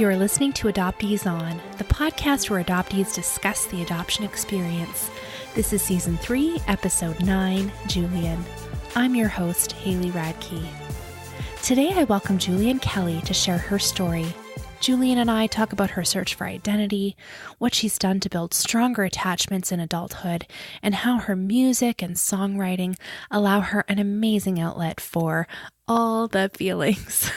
You're listening to Adoptees On, the podcast where adoptees discuss the adoption experience. This is Season 3, Episode 9, Julian. I'm your host, Haley Radke. Today I welcome Julian Kelly to share her story. Julian and I talk about her search for identity, what she's done to build stronger attachments in adulthood, and how her music and songwriting allow her an amazing outlet for all the feelings.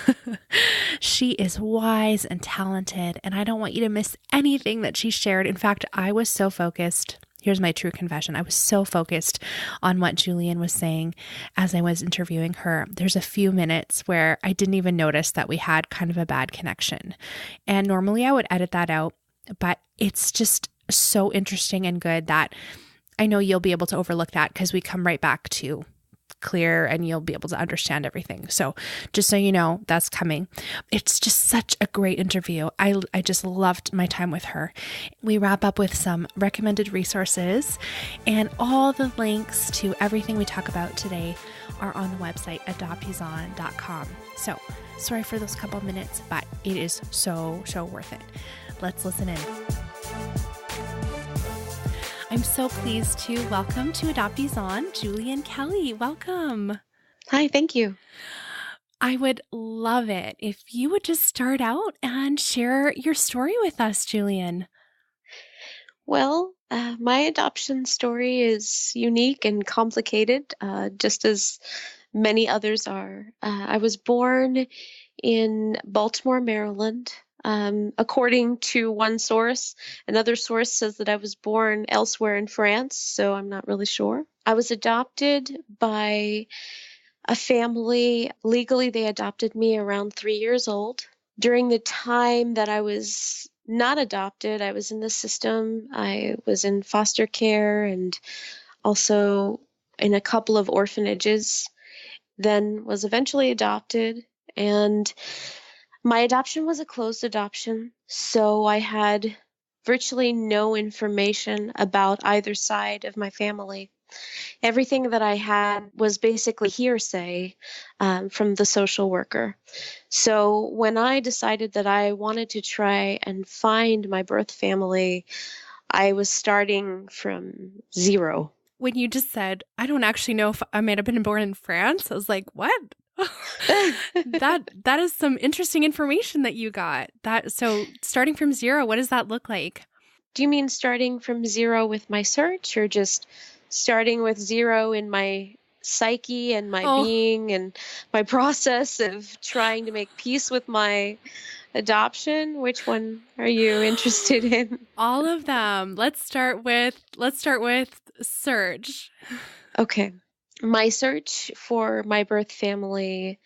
She is wise and talented, and I don't want you to miss anything that she shared. In fact, I was so focused. Here's my true confession. I was so focused on what Julian was saying as I was interviewing her. There's a few minutes where I didn't even notice that we had kind of a bad connection. And normally I would edit that out, but it's just so interesting and good that I know you'll be able to overlook that because we come right back to clear and you'll be able to understand everything. So just so you know, that's coming. It's just such a great interview. I just loved my time with her. We wrap up with some recommended resources, and all the links to everything we talk about today are on the website adopteeson.com. So sorry for those couple minutes, but it is so worth it. Let's listen in. I'm so pleased to welcome to Adoptees On, Julian Kelly. Welcome. Hi, thank you. I would love it if you would just start out and share your story with us, Julian. Well, my adoption story is unique and complicated, just as many others are. I was born in Baltimore, Maryland. According to one source, another source says that I was born elsewhere in France, so I'm not really sure. I was adopted by a family. Legally, they adopted me around 3 years old. During the time that I was not adopted, I was in the system. I was in foster care and also in a couple of orphanages, then was eventually adopted. And my adoption was a closed adoption, so I had virtually no information about either side of my family. Everything that I had was basically hearsay from the social worker. So when I decided that I wanted to try and find my birth family, I was starting from zero. When you just said, I don't actually know if I might have been born in France, I was like, what? That is some interesting information that you got. So starting from zero, what does that look like? Do you mean starting from zero with my search, or just starting with zero in my psyche and my being and my process of trying to make peace with my adoption? Which one are you interested in? All of them. Let's start with search. Okay. My search for my birth family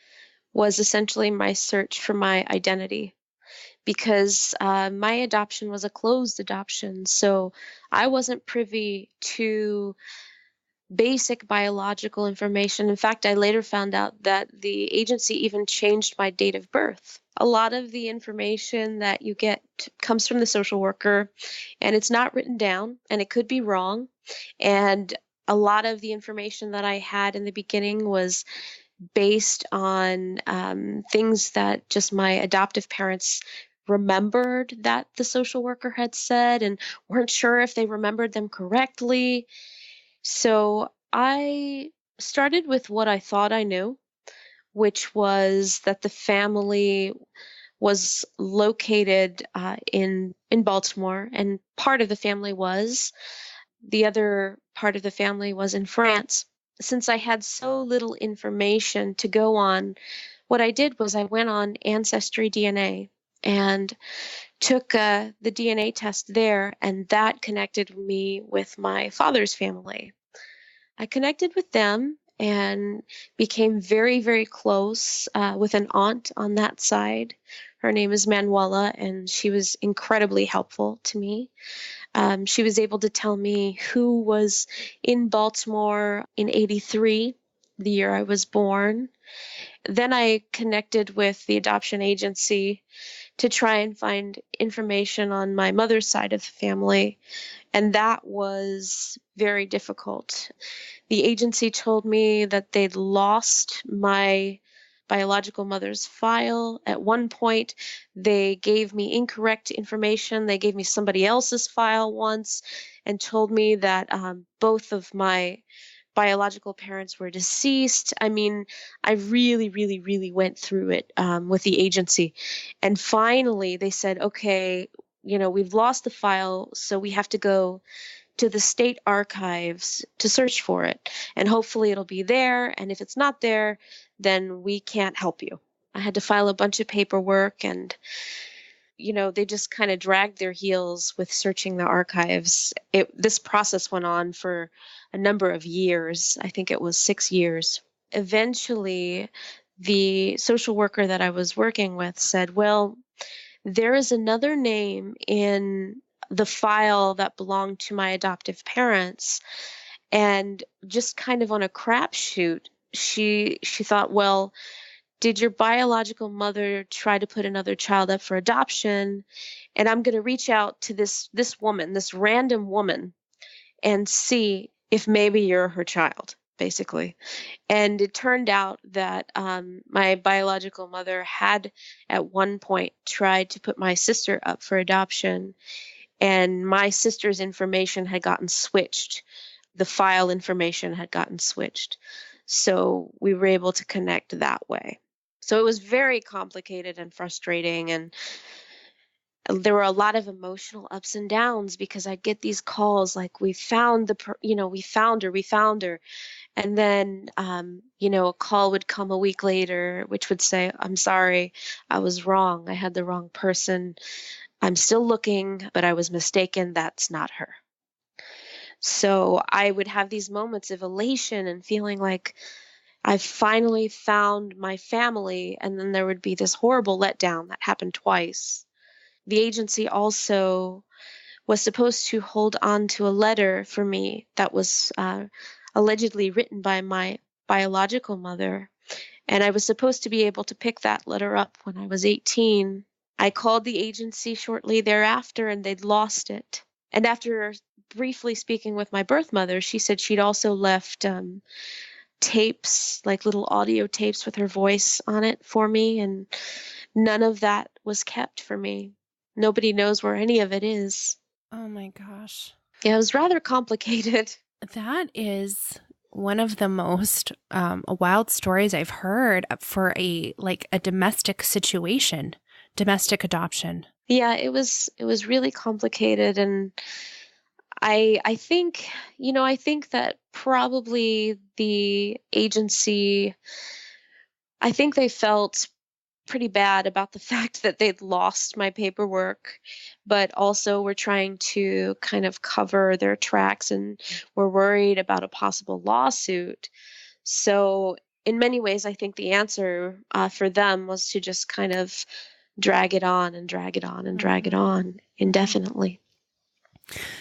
was essentially my search for my identity, because my adoption was a closed adoption. So I wasn't privy to basic biological information. In fact, I later found out that the agency even changed my date of birth. A lot of the information that you get comes from the social worker, and it's not written down, and it could be wrong. And a lot of the information that I had in the beginning was based on things that just my adoptive parents remembered that the social worker had said and weren't sure if they remembered them correctly. So I started with what I thought I knew, which was that the family was located in Baltimore, and part of the family was. The other part of the family was in France. Since I had so little information to go on, what I did was I went on Ancestry DNA and took the DNA test there, and that connected me with my father's family. I connected with them and became very, very close with an aunt on that side. Her name is Manuela, and she was incredibly helpful to me. She was able to tell me who was in Baltimore in '83, the year I was born. Then I connected with the adoption agency to try and find information on my mother's side of the family, and that was very difficult. The agency told me that they'd lost my biological mother's file. At one point, they gave me incorrect information. They gave me somebody else's file once and told me that both of my biological parents were deceased. I mean, I really, really, really went through it with the agency. And finally, they said, okay, we've lost the file, so we have to go to the state archives to search for it. And hopefully it'll be there. And if it's not there, then we can't help you. I had to file a bunch of paperwork, and they just kind of dragged their heels with searching the archives. This process went on for a number of years. I think it was 6 years. Eventually, the social worker that I was working with said, well, there is another name in the file that belonged to my adoptive parents. And just kind of on a crapshoot, she thought, well, did your biological mother try to put another child up for adoption? And I'm going to reach out to this woman, this random woman, and see if maybe you're her child, basically. And it turned out that my biological mother had at one point tried to put my sister up for adoption, and my sister's information had gotten switched. The file information had gotten switched. So we were able to connect that way. So it was very complicated and frustrating, and there were a lot of emotional ups and downs because I'd get these calls like, we found we found her. And then, a call would come a week later, which would say, I'm sorry, I was wrong. I had the wrong person. I'm still looking, but I was mistaken. That's not her. So I would have these moments of elation and feeling like I've finally found my family. And then there would be this horrible letdown that happened twice. The agency also was supposed to hold on to a letter for me that was allegedly written by my biological mother. And I was supposed to be able to pick that letter up when I was 18. I called the agency shortly thereafter, and they'd lost it. And after briefly speaking with my birth mother, she said she'd also left tapes, like little audio tapes with her voice on it for me, and none of that was kept for me. Nobody knows where any of it is. Oh my gosh. Yeah, it was rather complicated. That is one of the most wild stories I've heard for a domestic situation, domestic adoption. Yeah, it was really complicated, and I think that probably the agency, I think they felt pretty bad about the fact that they'd lost my paperwork, but also were trying to kind of cover their tracks and were worried about a possible lawsuit. So in many ways, I think the answer for them was to just kind of drag it on and drag it on and drag it on indefinitely.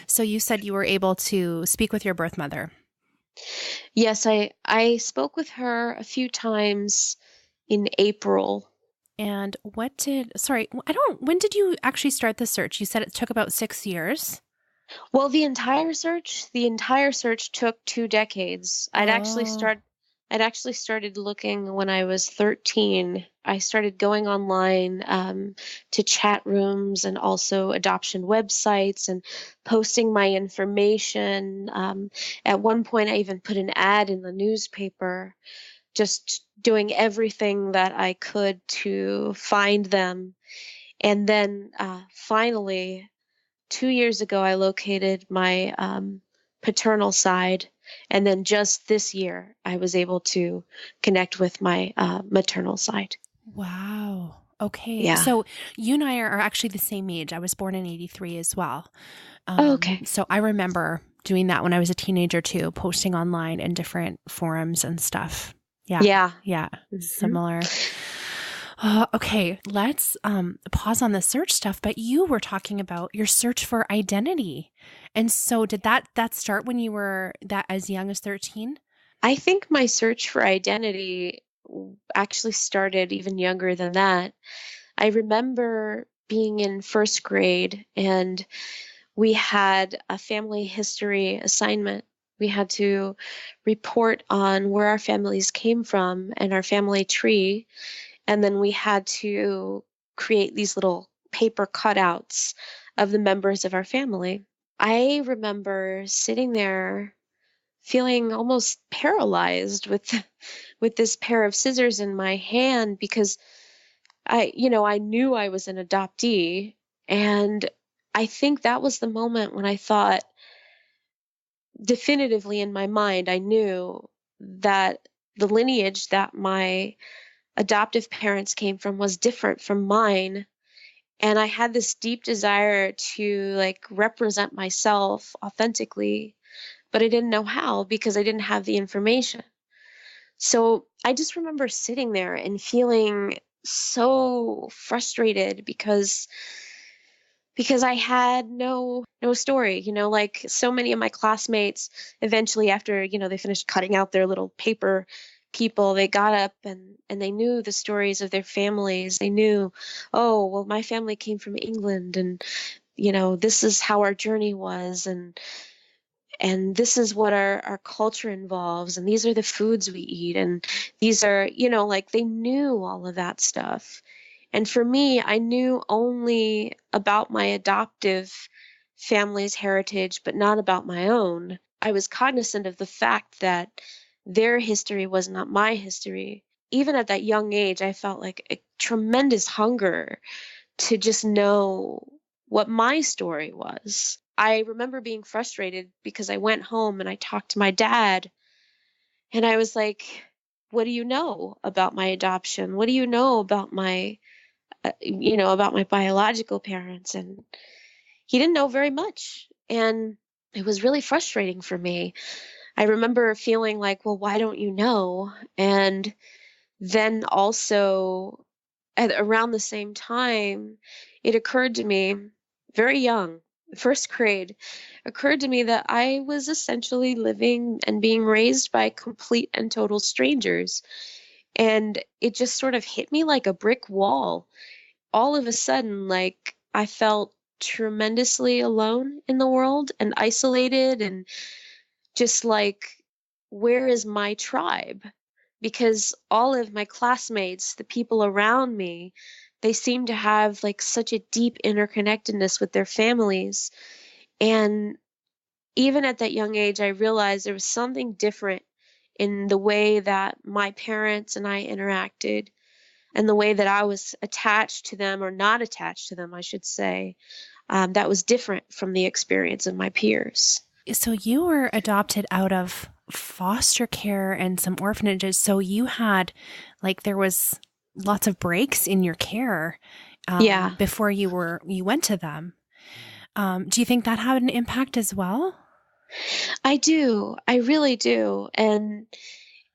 So you said you were able to speak with your birth mother. Yes, I spoke with her a few times in April. And when did you actually start the search? You said it took about 6 years. Well, the entire search took 2 decades. I'd actually started looking when I was 13. I started going online to chat rooms and also adoption websites and posting my information. At one point, I even put an ad in the newspaper, just doing everything that I could to find them. And then finally, 2 years ago, I located my paternal side. And then just this year, I was able to connect with my maternal side. Wow. Okay. Yeah. So you and I are actually the same age. I was born in 83 as well. Okay. So I remember doing that when I was a teenager too, posting online in different forums and stuff. Yeah. Mm-hmm. Similar. Okay, let's pause on the search stuff, but you were talking about your search for identity. And so did that start when you were that as young as 13? I think my search for identity actually started even younger than that. I remember being in first grade, and we had a family history assignment. We had to report on where our families came from and our family tree. And then we had to create these little paper cutouts of the members of our family. I remember sitting there feeling almost paralyzed with with this pair of scissors in my hand because I knew I was an adoptee, and I think that was the moment when I thought definitively in my mind I knew that the lineage that my adoptive parents came from was different from mine. And I had this deep desire to like represent myself authentically, but I didn't know how because I didn't have the information. So I just remember sitting there and feeling so frustrated because I had no story, like so many of my classmates eventually after, they finished cutting out their little paper people, they got up and they knew the stories of their families. They knew, oh, well, my family came from England and this is how our journey was and this is what our culture involves and these are the foods we eat and these are, like they knew all of that stuff. And for me, I knew only about my adoptive family's heritage, but not about my own. I was cognizant of the fact that their history was not my history. Even at that young age, I felt like a tremendous hunger to just know what my story was. I remember being frustrated because I went home and I talked to my dad and I was like, what do you know about my adoption? What do you know about about my biological parents? And he didn't know very much. And it was really frustrating for me. I remember feeling like, well, why don't you know? And then also at around the same time, it occurred to me, very young, first grade, occurred to me that I was essentially living and being raised by complete and total strangers. And it just sort of hit me like a brick wall. All of a sudden, like I felt tremendously alone in the world and isolated and just like, where is my tribe? Because all of my classmates, the people around me, they seem to have like such a deep interconnectedness with their families. And even at that young age, I realized there was something different in the way that my parents and I interacted and the way that I was attached to them or not attached to them, I should say, that was different from the experience of my peers. So you were adopted out of foster care and some orphanages. So you had, like, there was lots of breaks in your care Yeah. before you went to them. Do you think that had an impact as well? I do. I really do. And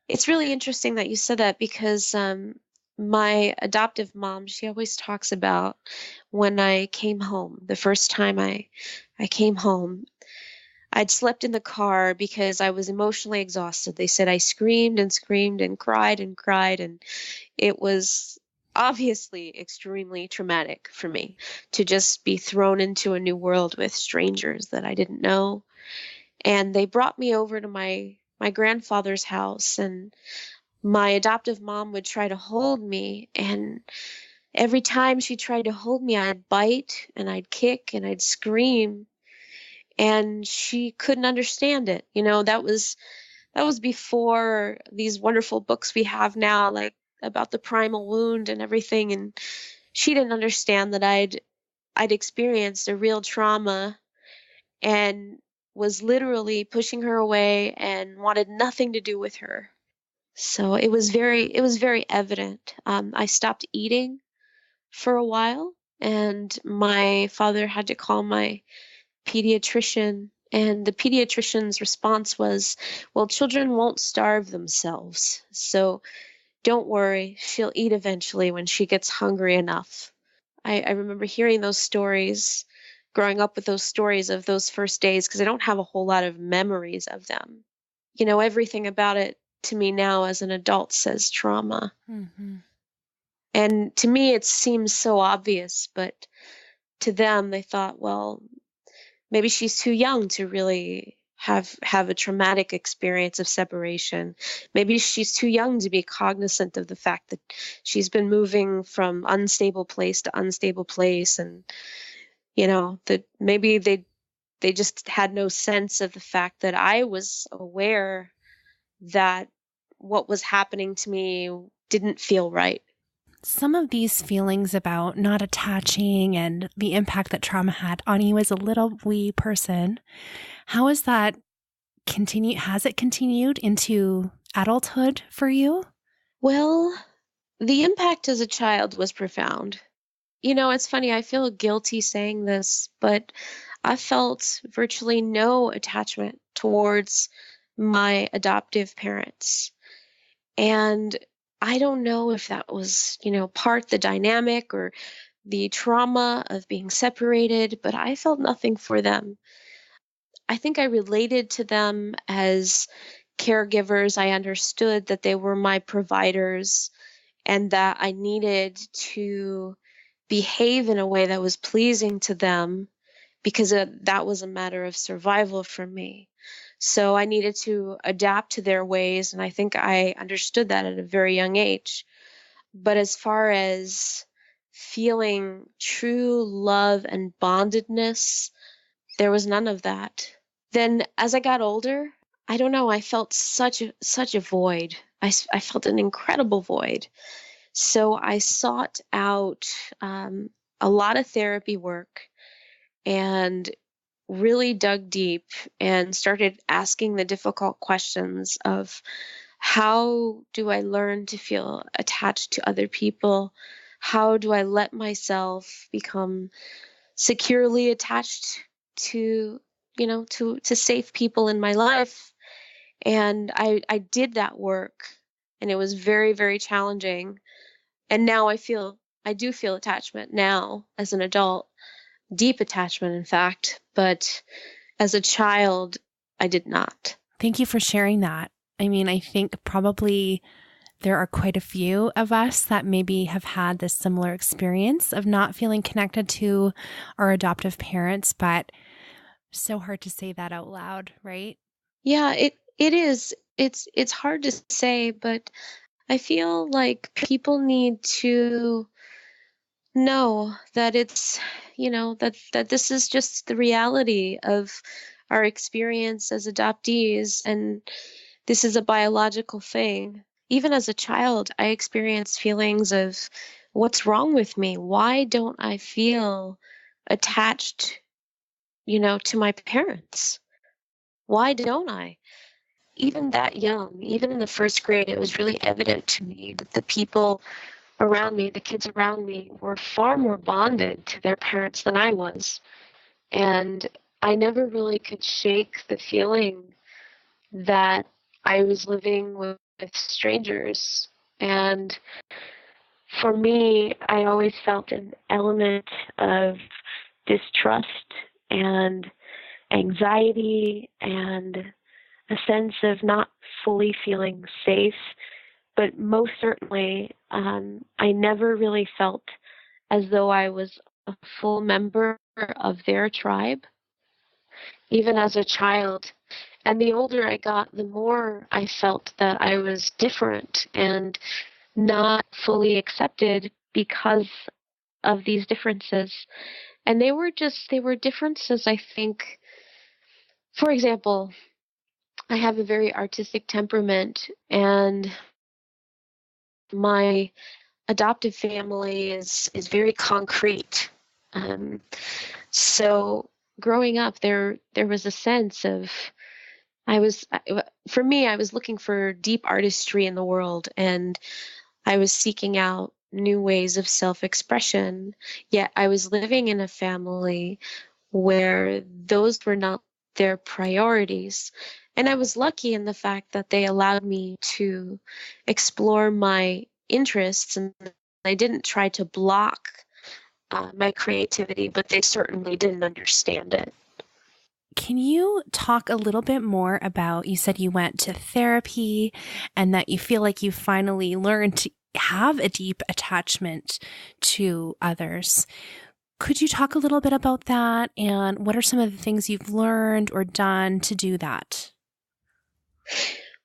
it's really interesting that you said that because my adoptive mom, she always talks about when I came home, the first time I came home, I'd slept in the car because I was emotionally exhausted. They said I screamed and screamed and cried, and it was obviously extremely traumatic for me to just be thrown into a new world with strangers that I didn't know. And they brought me over to my grandfather's house, and my adoptive mom would try to hold me, and every time she tried to hold me, I'd bite and I'd kick and I'd scream, and she couldn't understand it. That was before these wonderful books we have now, like about the primal wound and everything, and she didn't understand that I'd experienced a real trauma and was literally pushing her away and wanted nothing to do with her. So it was very evident. I stopped eating for a while, and my father had to call my pediatrician, and the pediatrician's response was, well, children won't starve themselves, so don't worry, she'll eat eventually when she gets hungry enough. I remember hearing those stories, growing up with those stories of those first days, because I don't have a whole lot of memories of them. Everything about it to me now as an adult says trauma. Mm-hmm. And to me, it seems so obvious, but to them, they thought, well, maybe she's too young to really have a traumatic experience of separation. Maybe she's too young to be cognizant of the fact that she's been moving from unstable place to unstable place, and that maybe they just had no sense of the fact that I was aware that what was happening to me didn't feel right. Some of these feelings about not attaching and the impact that trauma had on you as a little wee person, how has that has it continued into adulthood for you? Well, the impact as a child was profound. It's funny, I feel guilty saying this, but I felt virtually no attachment towards my adoptive parents. And I don't know if that was, part the dynamic or the trauma of being separated, but I felt nothing for them. I think I related to them as caregivers. I understood that they were my providers and that I needed to behave in a way that was pleasing to them because that was a matter of survival for me. So I needed to adapt to their ways, and I think I understood that at a very young age. But as far as feeling true love and bondedness, there was none of that. Then as I got older, I don't know, I felt such a void. I felt an incredible void. So I sought out a lot of therapy work and really dug deep and started asking the difficult questions of how do I learn to feel attached to other people? How do I let myself become securely attached to, to safe people in my life? And I did that work, and it was very, very challenging. And now I do feel attachment now as an adult, deep attachment, in fact, but as a child, I did not. Thank you for sharing that. I mean, I think probably there are quite a few of us that maybe have had this similar experience of not feeling connected to our adoptive parents, but so hard to say that out loud, right? Yeah, it is. It's hard to say, but I feel like people need to know that it's, that this is just the reality of our experience as adoptees, and this is a biological thing. Even as a child, I experienced feelings of what's wrong with me? Why don't I feel attached, to my parents? Why don't I? Even that young, even in the first grade, it was really evident to me that the people around me, the kids around me, were far more bonded to their parents than I was. And I never really could shake the feeling that I was living with strangers. And for me, I always felt an element of distrust and anxiety and a sense of not fully feeling safe. But most certainly, I never really felt as though I was a full member of their tribe, even as a child. And the older I got, the more I felt that I was different and not fully accepted because of these differences. And they were differences, I think. For example, I have a very artistic temperament, and my adoptive family is very concrete. Um, so growing up, there was a sense of for me, I was looking for deep artistry in the world, and I was seeking out new ways of self-expression. Yet I was living in a family where those were not their priorities. And I was lucky in the fact that they allowed me to explore my interests, and they didn't try to block my creativity, but they certainly didn't understand it. Can you talk a little bit more about, you said you went to therapy and that you feel like you finally learned to have a deep attachment to others. Could you talk a little bit about that, and what are some of the things you've learned or done to do that?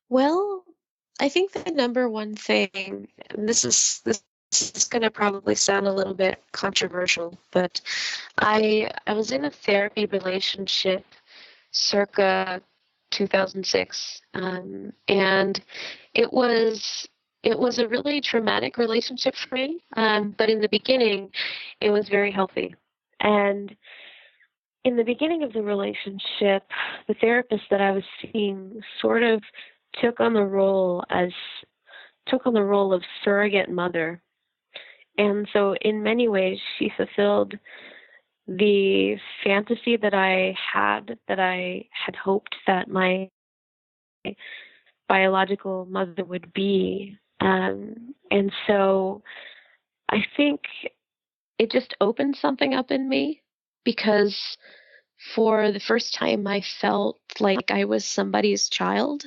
Well, I think the number one thing, and this is going to probably sound a little bit controversial, but I was in a therapy relationship circa 2006, and it was it was a really traumatic relationship for me. But in the beginning, it was very healthy. And in the beginning of the relationship, the therapist that I was seeing sort of took on the role as took on the role of surrogate mother. And so in many ways she fulfilled the fantasy that I had hoped that my biological mother would be. And so I think it just opened something up in me, because for the first time I felt like I was somebody's child,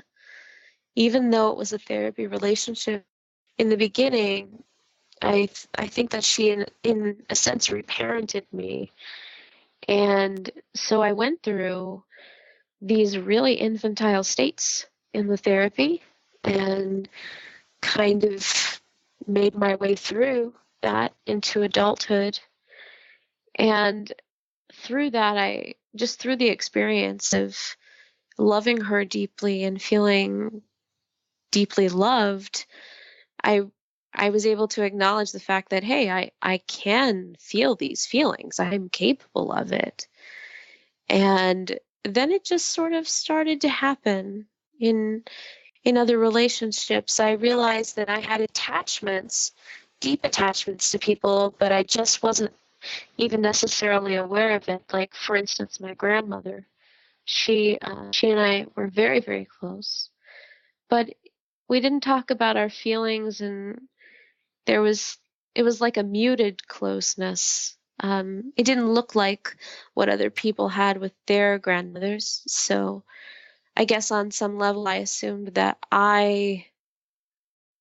even though it was a therapy relationship. In the beginning, I think that she in a sense reparented me. And so I went through these really infantile states in the therapy and kind of made my way through that into adulthood. And through that, I just through the experience of loving her deeply and feeling deeply loved, I I was able to acknowledge the fact that, hey, I can feel these feelings. I'm capable of it. And then it just sort of started to happen in other relationships. I realized that I had attachments, deep attachments to people, but I just wasn't even necessarily aware of it. Like, for instance, my grandmother, she and I were very, very close, but we didn't talk about our feelings, and there was it was like a muted closeness. It didn't look like what other people had with their grandmothers. So I guess on some level, I assumed that I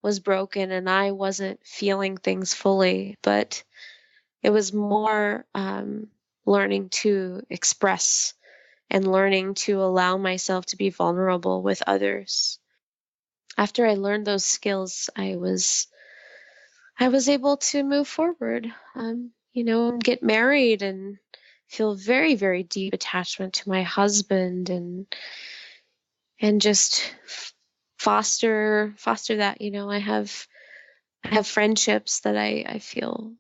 was broken and I wasn't feeling things fully, but it was more learning to express and learning to allow myself to be vulnerable with others. After I learned those skills, I was able to move forward, and get married and feel very, very deep attachment to my husband, and just foster that. I have friendships that I feel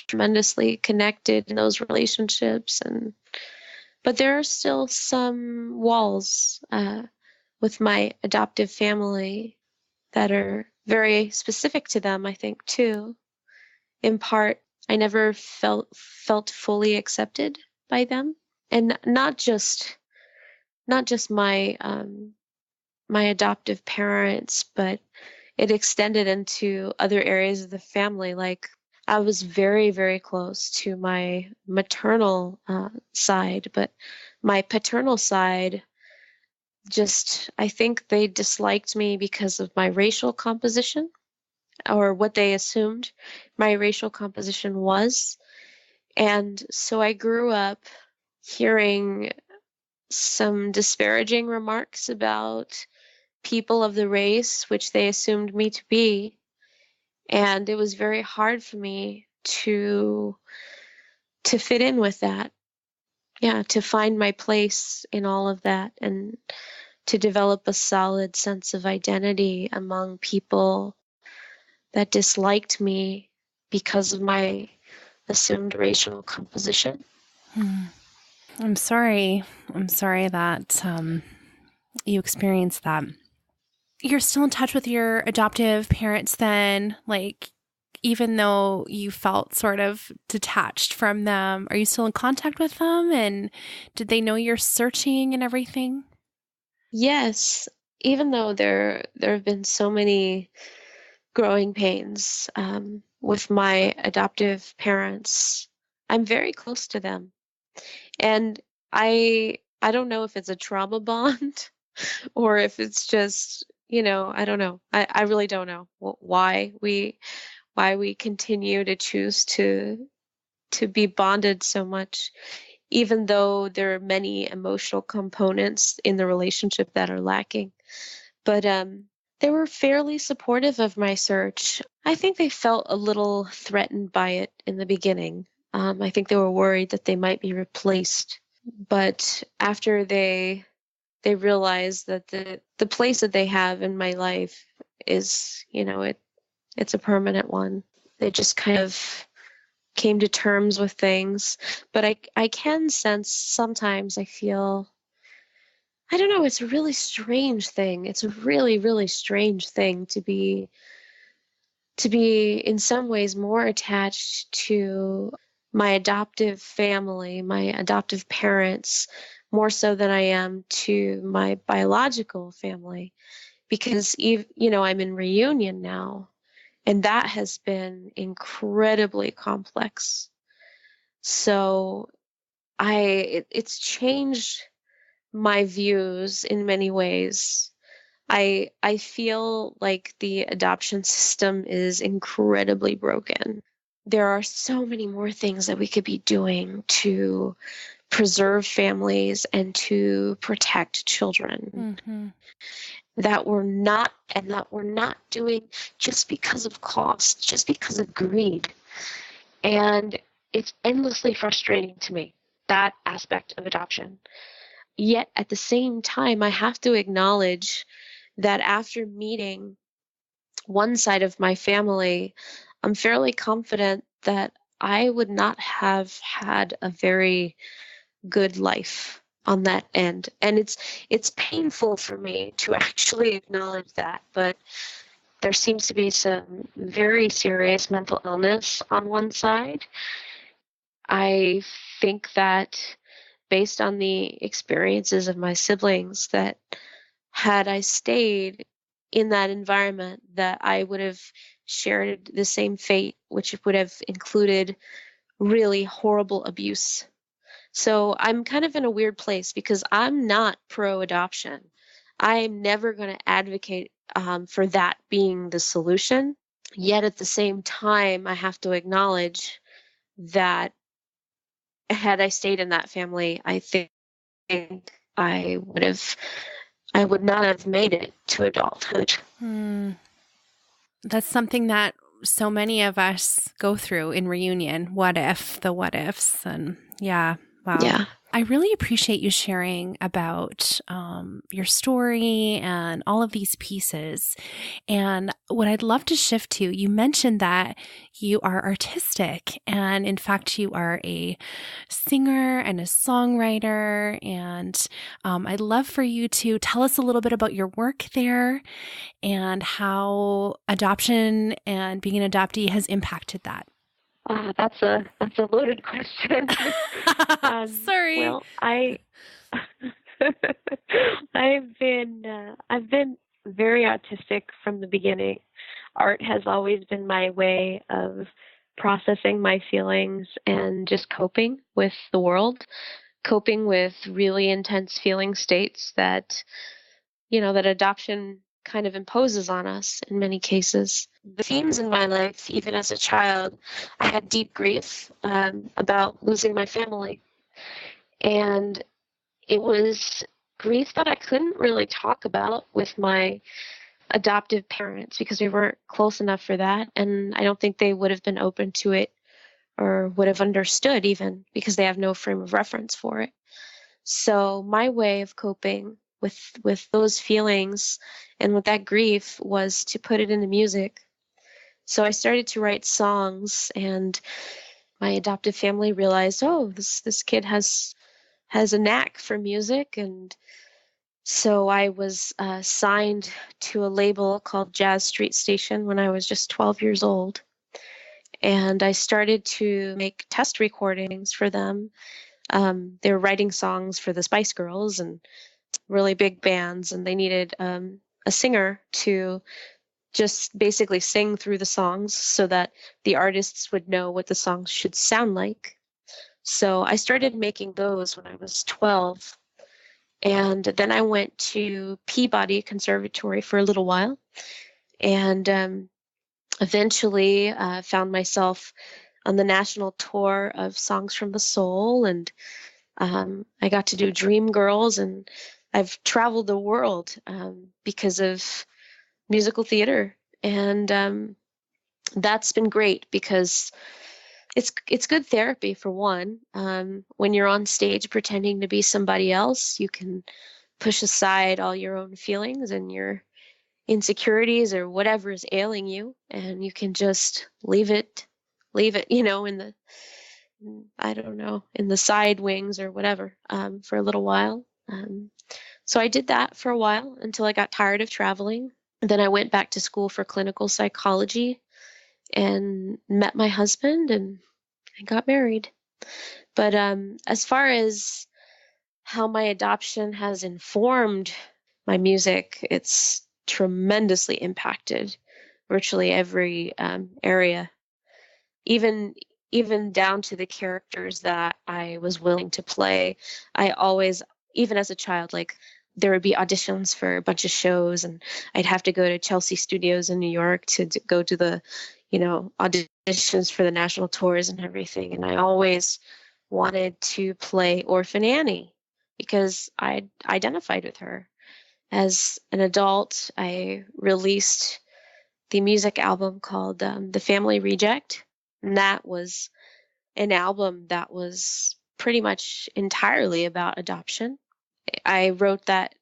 tremendously connected in those relationships, and but there are still some walls with my adoptive family that are very specific to them, I think, too. In part, I never felt fully accepted by them, and not just my adoptive parents, but it extended into other areas of the family. Like, I was very, very close to my maternal side, but my paternal side, just, I think they disliked me because of my racial composition, or what they assumed my racial composition was. And so I grew up hearing some disparaging remarks about people of the race which they assumed me to be. And it was very hard for me to fit in with that. Yeah, to find my place in all of that, and to develop a solid sense of identity among people that disliked me because of my assumed racial composition. Hmm. I'm sorry. I'm sorry that you experienced that. You're still in touch with your adoptive parents then? Like, even though you felt sort of detached from them, are you still in contact with them? And did they know you're searching and everything? Yes, even though there have been so many growing pains with my adoptive parents, I'm very close to them. And I don't know if it's a trauma bond or if it's just, I don't know. I really don't know why we continue to choose to be bonded so much, even though there are many emotional components in the relationship that are lacking. But they were fairly supportive of my search. I think they felt a little threatened by it in the beginning. I think they were worried that they might be replaced. But after they realized that the place that they have in my life is, it's a permanent one. They just kind of came to terms with things. But I can sense sometimes I feel, I don't know, it's a really strange thing. It's a really, really strange thing to be in some ways more attached to my adoptive family, my adoptive parents, more so than I am to my biological family. Because I'm in reunion now, and that has been incredibly complex. So it's changed my views in many ways. I feel like the adoption system is incredibly broken. There are so many more things that we could be doing to preserve families and to protect children that we're not doing just because of cost, just because of greed. And it's endlessly frustrating to me, that aspect of adoption. Yet at the same time, I have to acknowledge that after meeting one side of my family, I'm fairly confident that I would not have had a very good life on that end. And it's painful for me to actually acknowledge that, but there seems to be some very serious mental illness on one side. I think that based on the experiences of my siblings, that had I stayed in that environment, that I would have shared the same fate, which would have included really horrible abuse. So I'm kind of in a weird place because I'm not pro adoption. I'm never going to advocate for that being the solution. Yet at the same time, I have to acknowledge that had I stayed in that family, I think I would not have made it to adulthood. That's something that so many of us go through in reunion. What if, the what ifs, and yeah, wow. Yeah. I really appreciate you sharing about your story and all of these pieces. And what I'd love to shift to, you mentioned that you are artistic, and in fact, you are a singer and a songwriter. And I'd love for you to tell us a little bit about your work there and how adoption and being an adoptee has impacted that. That's a loaded question. Sorry. Well, I've been very autistic from the beginning. Art has always been my way of processing my feelings and just coping with the world, coping with really intense feeling states that adoption kind of imposes on us in many cases. The themes in my life, even as a child, I had deep grief about losing my family. And it was grief that I couldn't really talk about with my adoptive parents because we weren't close enough for that. And I don't think they would have been open to it or would have understood even because they have no frame of reference for it. So my way of coping with those feelings and with that grief was to put it into music. So I started to write songs, and my adoptive family realized, oh, this kid has a knack for music. And so I was signed to a label called Jazz Street Station when I was just 12 years old. And I started to make test recordings for them. They were writing songs for the Spice Girls and really big bands, and they needed a singer to just basically sing through the songs so that the artists would know what the songs should sound like. So I started making those when I was 12. And then I went to Peabody Conservatory for a little while, and eventually found myself on the national tour of Songs from the Soul, and I got to do Dream Girls, and I've traveled the world because of musical theater, and that's been great because it's good therapy for one. When you're on stage pretending to be somebody else, you can push aside all your own feelings and your insecurities or whatever is ailing you, and you can just leave it, in the, I don't know, in the side wings or whatever, for a little while. So I did that for a while until I got tired of traveling. Then I went back to school for clinical psychology and met my husband and got married. But as far as how my adoption has informed my music, it's tremendously impacted virtually every area, even down to the characters that I was willing to play. I always, even as a child, like there would be auditions for a bunch of shows, and I'd have to go to Chelsea Studios in New York to go to the, auditions for the national tours and everything. And I always wanted to play Orphan Annie because I identified with her. As an adult, I released the music album called The Family Reject. And that was an album that was pretty much entirely about adoption. I wrote that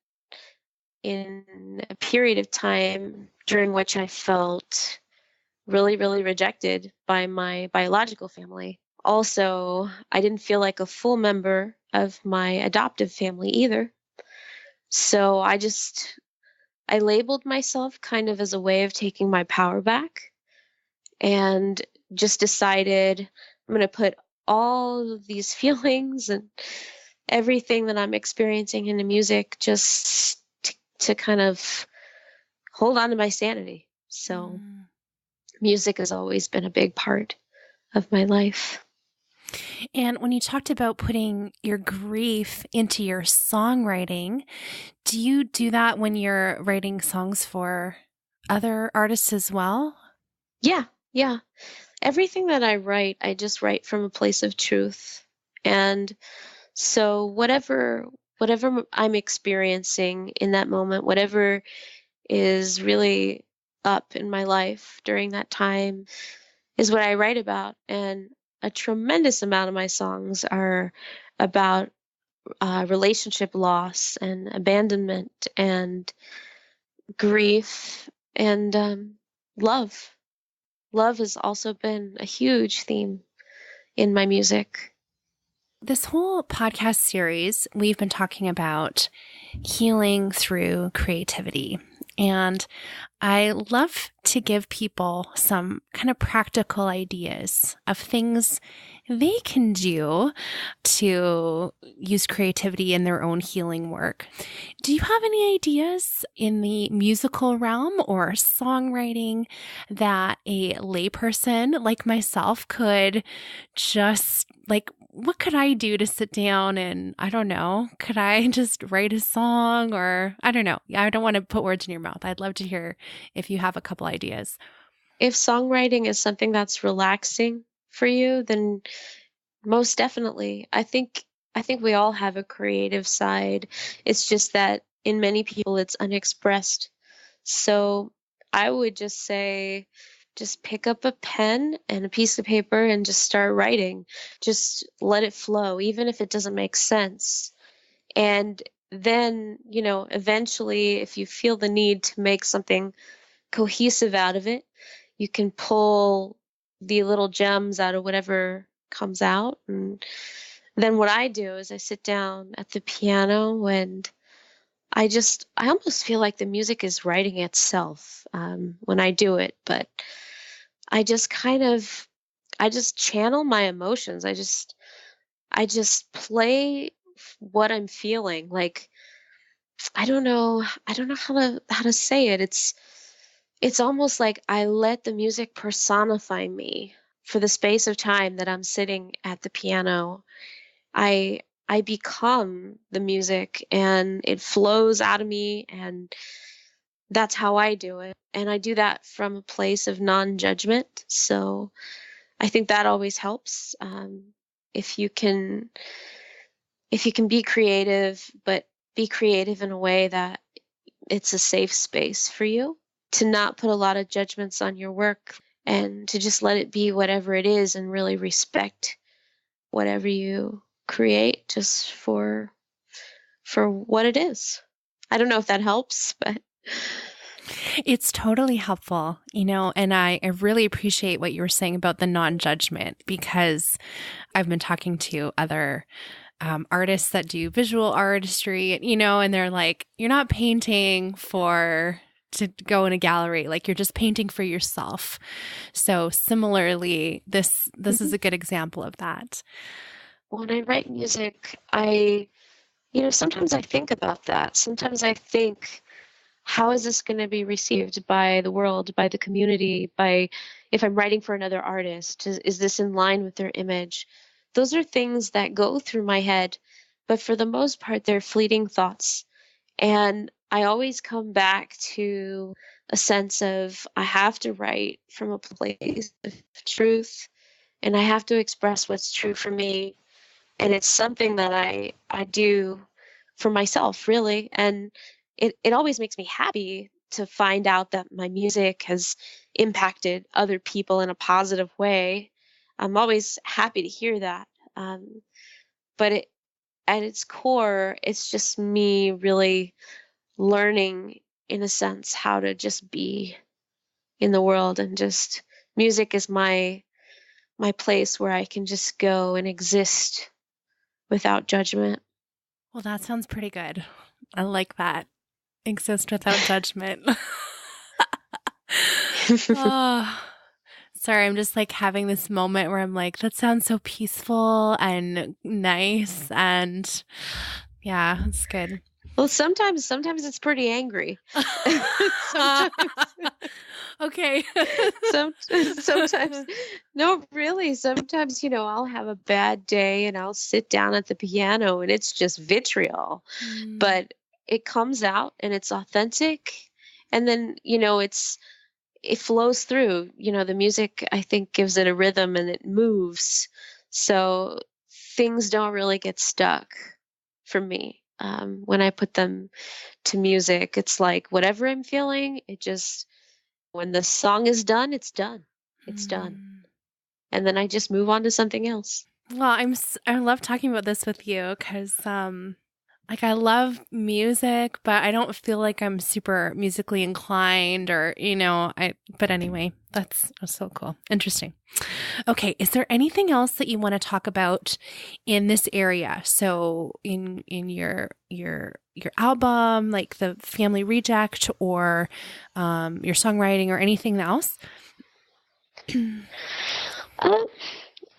in a period of time during which I felt really, really rejected by my biological family. Also, I didn't feel like a full member of my adoptive family either. So I labeled myself kind of as a way of taking my power back, and just decided I'm going to put all of these feelings and everything that I'm experiencing in the music just to kind of hold on to my sanity. So music has always been a big part of my life. And when you talked about putting your grief into your songwriting, do you do that when you're writing songs for other artists as well? Yeah. Everything that I write, I just write from a place of truth. And so whatever I'm experiencing in that moment, whatever is really up in my life during that time is what I write about. And a tremendous amount of my songs are about relationship loss and abandonment and grief and love. Love has also been a huge theme in my music. This whole podcast series, we've been talking about healing through creativity. And I love to give people some kind of practical ideas of things they can do to use creativity in their own healing work. Do you have any ideas in the musical realm or songwriting that a layperson like myself could just what could I do to sit down and, I don't know, could I just write a song or, I don't know. I don't want to put words in your mouth. I'd love to hear if you have a couple ideas. If songwriting is something that's relaxing for you, then most definitely. I think we all have a creative side. It's just that in many people it's unexpressed. So I would just say, just pick up a pen and a piece of paper and just start writing. Just let it flow, even if it doesn't make sense. And then, eventually, if you feel the need to make something cohesive out of it, you can pull the little gems out of whatever comes out. And then what I do is I sit down at the piano and I almost feel like the music is writing itself when I do it, but I just channel my emotions. I just play what I'm feeling. Like, I don't know how to say it. It's almost like I let the music personify me for the space of time that I'm sitting at the piano. I become the music and it flows out of me, and that's how I do it. And I do that from a place of non-judgment. So I think that always helps. If you can, if you can be creative, but be creative in a way that it's a safe space for you, to not put a lot of judgments on your work and to just let it be whatever it is and really respect whatever you create just for what it is. I don't know if that helps, but It's totally helpful, and I really appreciate what you were saying about the non-judgment, because I've been talking to other artists that do visual artistry, and they're like, you're not painting to go in a gallery, like you're just painting for yourself. So similarly, this is a good example of that. when I write music, sometimes I think about that. Sometimes I think, how is this going to be received by the world, by the community, if I'm writing for another artist? Is this in line with their image? Those are things that go through my head, but for the most part, they're fleeting thoughts. And I always come back to a sense of, I have to write from a place of truth, and I have to express what's true for me. And it's something that I do for myself, really. And it always makes me happy to find out that my music has impacted other people in a positive way. I'm always happy to hear that. But at its core, it's just me really learning, in a sense, how to just be in the world, and just music is my place where I can just go and exist without judgment. Well, that sounds pretty good. I like that. Exist without judgment. Oh, sorry, I'm just like having this moment where I'm like, that sounds so peaceful and nice, and yeah, it's good. Well, sometimes it's pretty angry. Sometimes, Okay. sometimes, no, really. Sometimes, I'll have a bad day and I'll sit down at the piano and it's just vitriol, but it comes out and it's authentic. And then, it flows through, the music, I think, gives it a rhythm and it moves. So things don't really get stuck for me. When I put them to music, it's like whatever I'm feeling, when the song is done, it's done. It's done. And then I just move on to something else. Well, I love talking about this with you because, like, I love music, but I don't feel like I'm super musically inclined, but anyway, that's so cool. Interesting. Okay. Is there anything else that you want to talk about in this area? So in your album, like the family reject, or your songwriting, or anything else?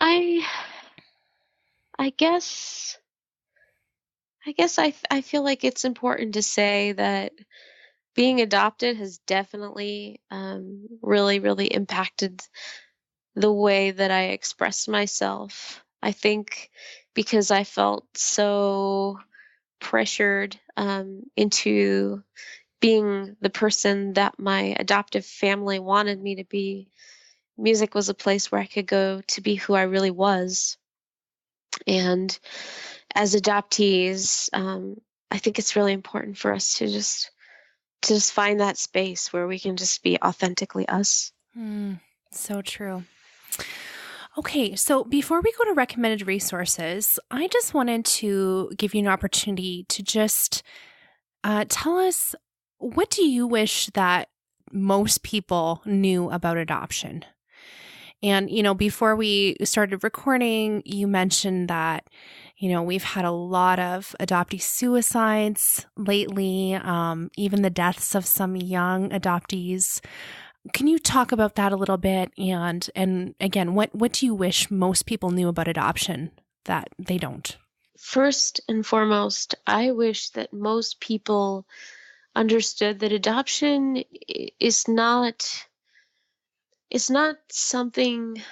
I guess I feel like it's important to say that being adopted has definitely really, really impacted the way that I express myself. I think because I felt so pressured into being the person that my adoptive family wanted me to be, music was a place where I could go to be who I really was. And as adoptees, I think it's really important for us to just find that space where we can just be authentically us. So true. Okay, so before we go to recommended resources, I just wanted to give you an opportunity to just tell us, what do you wish that most people knew about adoption? And, before we started recording, you mentioned that, we've had a lot of adoptee suicides lately, even the deaths of some young adoptees. Can you talk about that a little bit? And again, what do you wish most people knew about adoption that they don't? First and foremost, I wish that most people understood that adoption is not something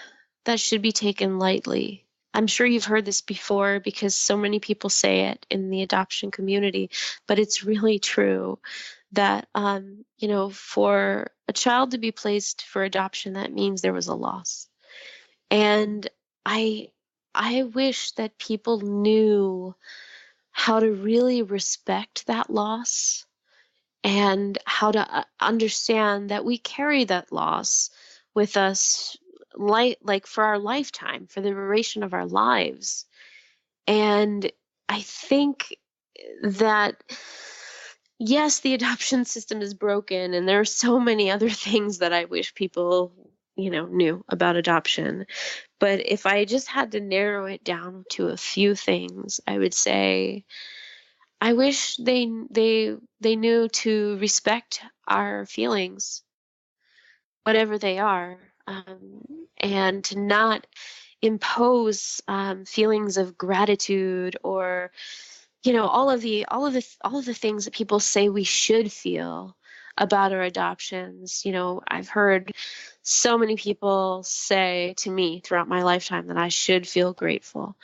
that should be taken lightly. I'm sure you've heard this before because so many people say it in the adoption community, but it's really true that, for a child to be placed for adoption, that means there was a loss. And I I wish that people knew how to really respect that loss and how to understand that we carry that loss with us like for our lifetime, for the duration of our lives. And I think that yes, the adoption system is broken, and there are so many other things that I wish people, knew about adoption. But if I just had to narrow it down to a few things, I would say I wish they knew to respect our feelings, whatever they are, and to not impose feelings of gratitude or all of the things that people say we should feel about our adoptions. I've heard so many people say to me throughout my lifetime that I should feel grateful,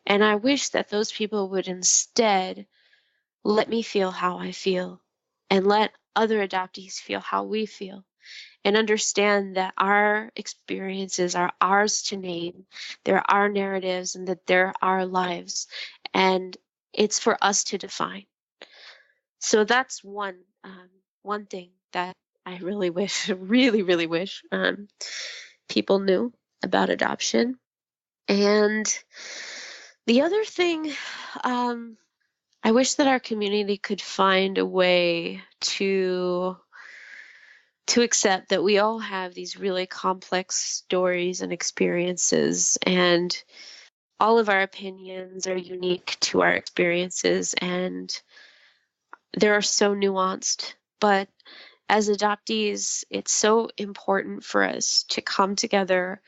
and I wish that those people would instead let me feel how I feel and let other adoptees feel how we feel, and understand that our experiences are ours to name. They're our narratives and that they're our lives. And it's for us to define. So that's one thing that I really wish, really, really wish people knew about adoption. And the other thing, I wish that our community could find a way to accept that we all have these really complex stories and experiences, and all of our opinions are unique to our experiences, and they're so nuanced. But as adoptees, it's so important for us to come together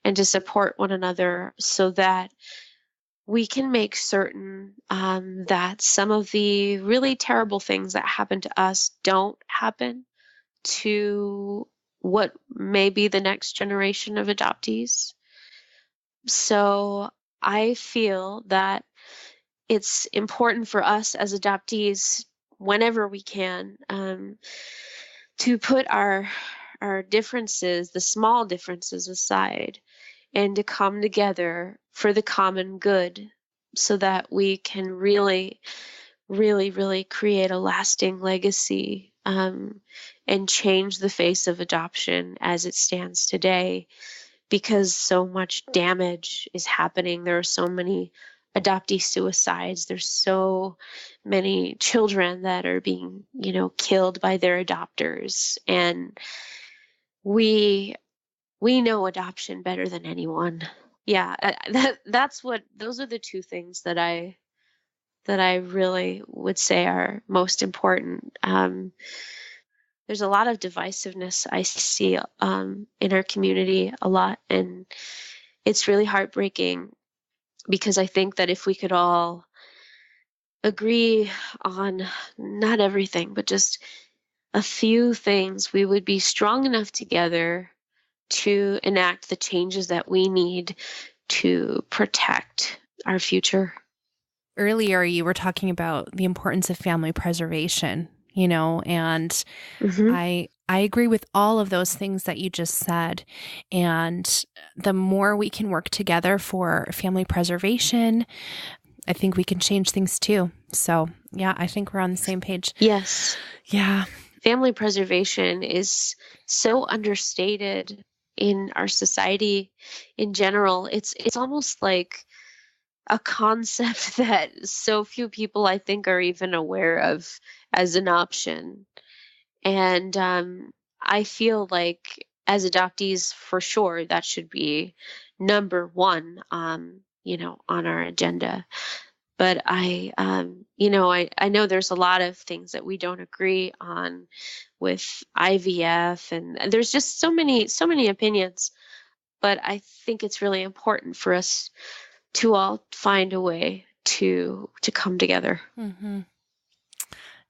and to support one another so that we can make certain that some of the really terrible things that happen to us don't happen to what may be the next generation of adoptees. So I feel that it's important for us as adoptees, whenever we can, to put our differences, the small differences aside, and to come together for the common good, so that we can really, really, really create a lasting legacy, and change the face of adoption as it stands today, because so much damage is happening. There are so many adoptee suicides. There's so many children that are being, killed by their adopters. And we know adoption better than anyone. Yeah, those are the two things that I really would say are most important. There's a lot of divisiveness I see in our community a lot, and it's really heartbreaking, because I think that if we could all agree on not everything, but just a few things, we would be strong enough together to enact the changes that we need to protect our future. Earlier, you were talking about the importance of family preservation, and Mm-hmm. I agree with all of those things that you just said. And the more we can work together for family preservation, I think we can change things too. So, yeah, I think we're on the same page. Yes. Yeah. Family preservation is so understated in our society in general. It's almost like a concept that so few people, I think, are even aware of as an option. And I feel like as adoptees, for sure, that should be number one, on our agenda. But I know there's a lot of things that we don't agree on with IVF, and there's just so many opinions. But I think it's really important for us to all find a way to come together. Mm-hmm.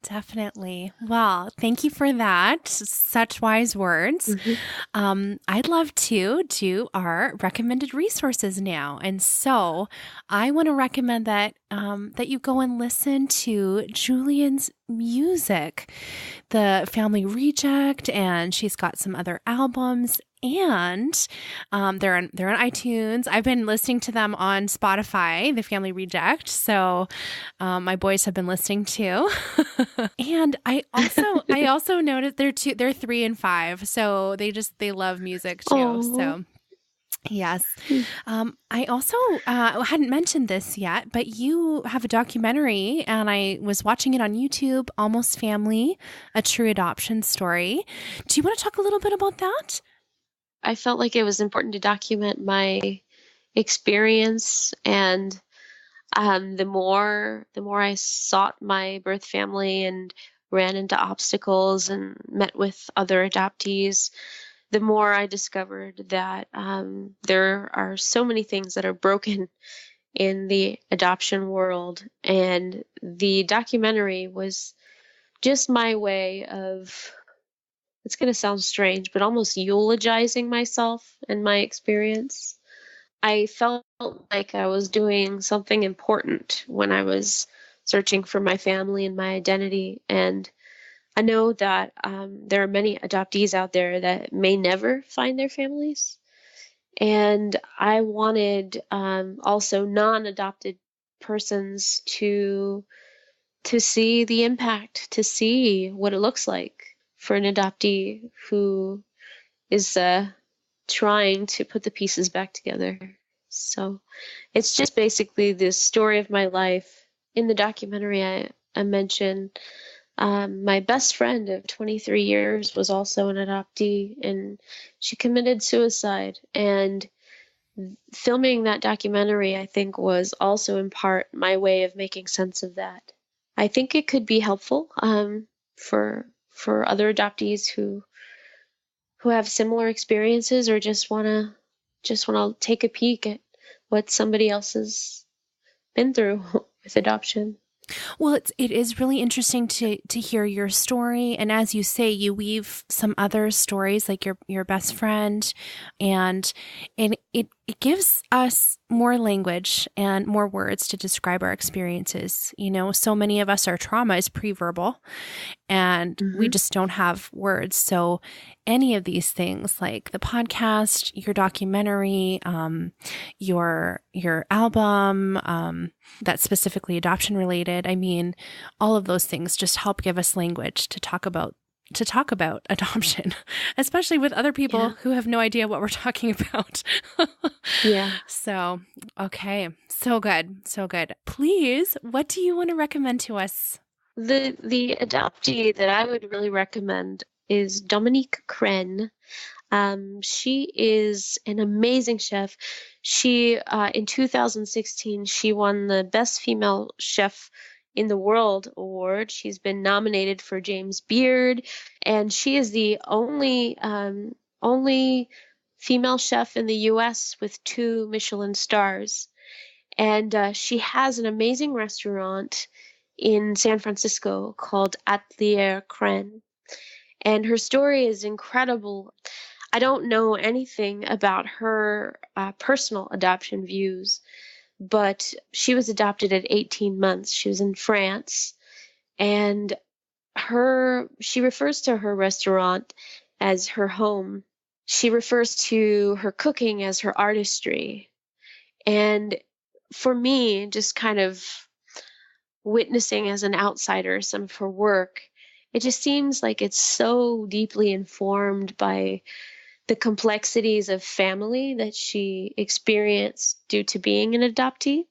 Definitely. Well, thank you for that. Such wise words. Mm-hmm. I'd love to do our recommended resources now. And so I want to recommend that that you go and listen to Julian's music, the Family Reject, and she's got some other albums. And they're on iTunes. I've been listening to them on Spotify, the Family Reject. So my boys have been listening too. And I also noticed they're 3 and 5. So they love music too. Oh. So yes. I also hadn't mentioned this yet, but you have a documentary, and I was watching it on YouTube, Almost Family, a true adoption story. Do you want to talk a little bit about that? I felt like it was important to document my experience, and the more I sought my birth family and ran into obstacles and met with other adoptees, the more I discovered that there are so many things that are broken in the adoption world. And the documentary was just my way of, it's going to sound strange, but almost eulogizing myself and my experience. I felt like I was doing something important when I was searching for my family and my identity. And I know that there are many adoptees out there that may never find their families. And I wanted also non-adopted persons to see the impact, to see what it looks like for an adoptee who is trying to put the pieces back together. So it's just basically the story of my life. In the documentary, I mentioned my best friend of 23 years was also an adoptee, and she committed suicide. And filming that documentary, I think, was also in part my way of making sense of that. I think it could be helpful for other adoptees who have similar experiences, or just wanna take a peek at what somebody else has been through with adoption. Well, it is really interesting to hear your story, and as you say, you weave some other stories like your best friend, and it gives us more language and more words to describe our experiences. You know, so many of us, our trauma is pre-verbal, and we just don't have words. So any of these things, like the podcast, your documentary, your album, that's specifically adoption related. I mean, all of those things just help give us language to talk about adoption, especially with other people who have no idea what we're talking about. Yeah. So, okay. So good. So good. Please, what do you want to recommend to us? The adoptee that I would really recommend is Dominique Crenn. She is an amazing chef. She, in 2016, she won the Best Female Chef in the World award. She's been nominated for James Beard, and she is the only female chef in the U.S. with 2 Michelin stars. And she has an amazing restaurant in San Francisco called Atelier Crenn. And her story is incredible. I don't know anything about her personal adoption views, but she was adopted at 18 months. She was in France, and she refers to her restaurant as her home. She refers to her cooking as her artistry. And for me, just kind of witnessing as an outsider some of her work, it just seems like it's so deeply informed by the complexities of family that she experienced due to being an adoptee.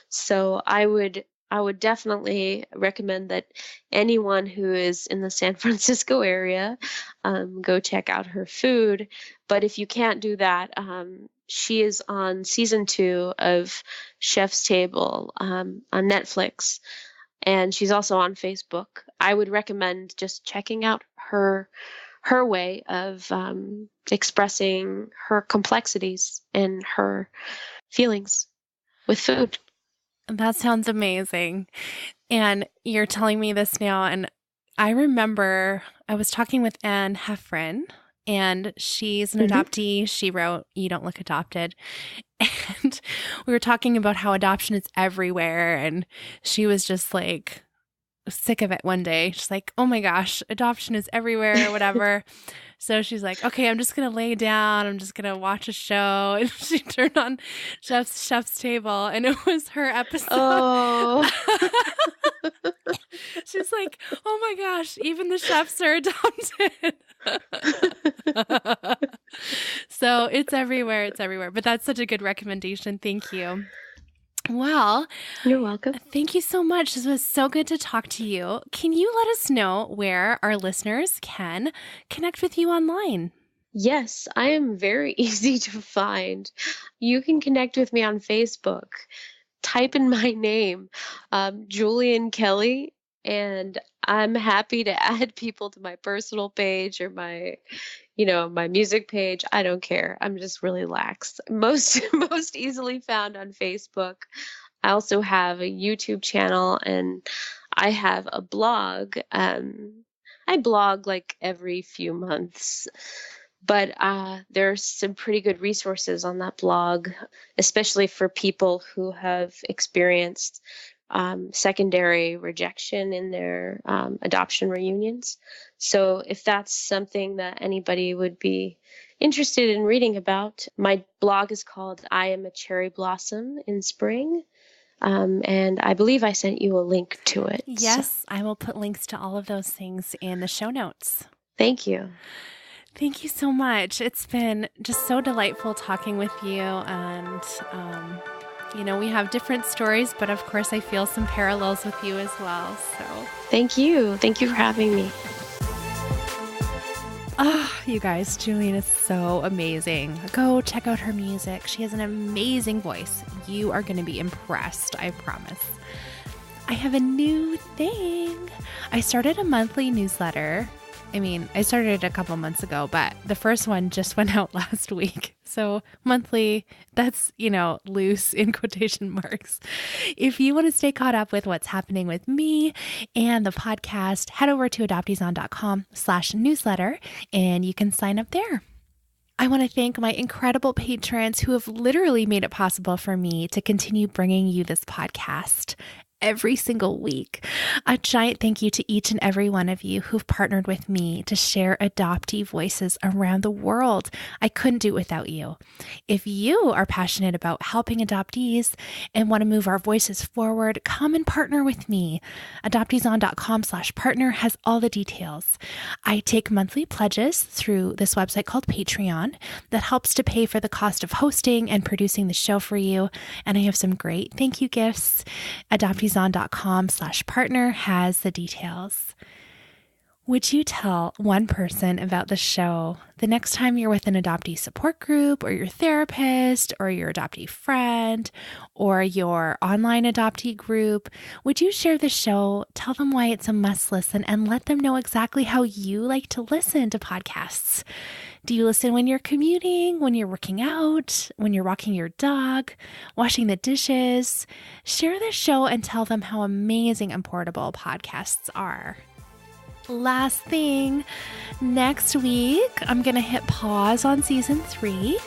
So I would definitely recommend that anyone who is in the San Francisco area go check out her food. But if you can't do that, she is on season 2 of Chef's Table on Netflix, and she's also on Facebook. I would recommend just checking out her way of expressing her complexities and her feelings with food. That sounds amazing. And you're telling me this now, and I remember I was talking with Anne Heffron, and she's an adoptee. She wrote You Don't Look Adopted. And we were talking about how adoption is everywhere, and she was just like, sick of it one day. She's like, oh my gosh, adoption is everywhere, whatever. So she's like, okay, I'm just going to lay down. I'm just going to watch a show. And she turned on Chef's Table, and it was her episode. Oh. She's like, oh my gosh, even the chefs are adopted. So it's everywhere. It's everywhere. But that's such a good recommendation. Thank you. Well, you're welcome. Thank you so much. This was so good to talk to you. Can you let us know where our listeners can connect with you online? Yes, I am very easy to find. You can connect with me on Facebook. Type in my name, Julian Kelly, and I'm happy to add people to my personal page or my music page. I don't care. I'm just really lax. Most easily found on Facebook. I also have a YouTube channel, and I have a blog. I blog like every few months, but there's some pretty good resources on that blog, especially for people who have experienced secondary rejection in their adoption reunions. So if that's something that anybody would be interested in reading about, my blog is called I Am a Cherry Blossom in Spring. And I believe I sent you a link to it. Yes, I will put links to all of those things in the show notes. Thank you. Thank you so much. It's been just so delightful talking with you. And, we have different stories, but of course I feel some parallels with you as well. So thank you. Thank you for having me. Oh, you guys, Julian is so amazing. Go check out her music. She has an amazing voice. You are going to be impressed, I promise. I have a new thing. I started a monthly newsletter. I started it a couple months ago, but the first one just went out last week. So monthly, that's, loose in quotation marks. If you want to stay caught up with what's happening with me and the podcast, head over to adopteeson.com/newsletter and you can sign up there. I want to thank my incredible patrons who have literally made it possible for me to continue bringing you this podcast every single week. A giant thank you to each and every one of you who've partnered with me to share adoptee voices around the world. I couldn't do it without you. If you are passionate about helping adoptees and want to move our voices forward, come and partner with me. Adopteeson.com/partner has all the details. I take monthly pledges through this website called Patreon that helps to pay for the cost of hosting and producing the show for you. And I have some great thank you gifts. Adopteeson.com/partner has the details. Would you tell one person about the show the next time you're with an adoptee support group or your therapist or your adoptee friend or your online adoptee group? Would you share the show, tell them why it's a must listen, and let them know exactly how you like to listen to podcasts? Do you listen when you're commuting, when you're working out, when you're walking your dog, washing the dishes? Share the show and tell them how amazing and portable podcasts are. Last thing, next week, I'm going to hit pause on season 3,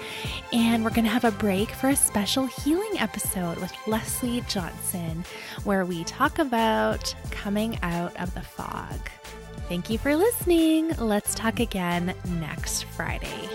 and we're going to have a break for a special healing episode with Leslie Johnson, where we talk about coming out of the fog. Thank you for listening. Let's talk again next Friday.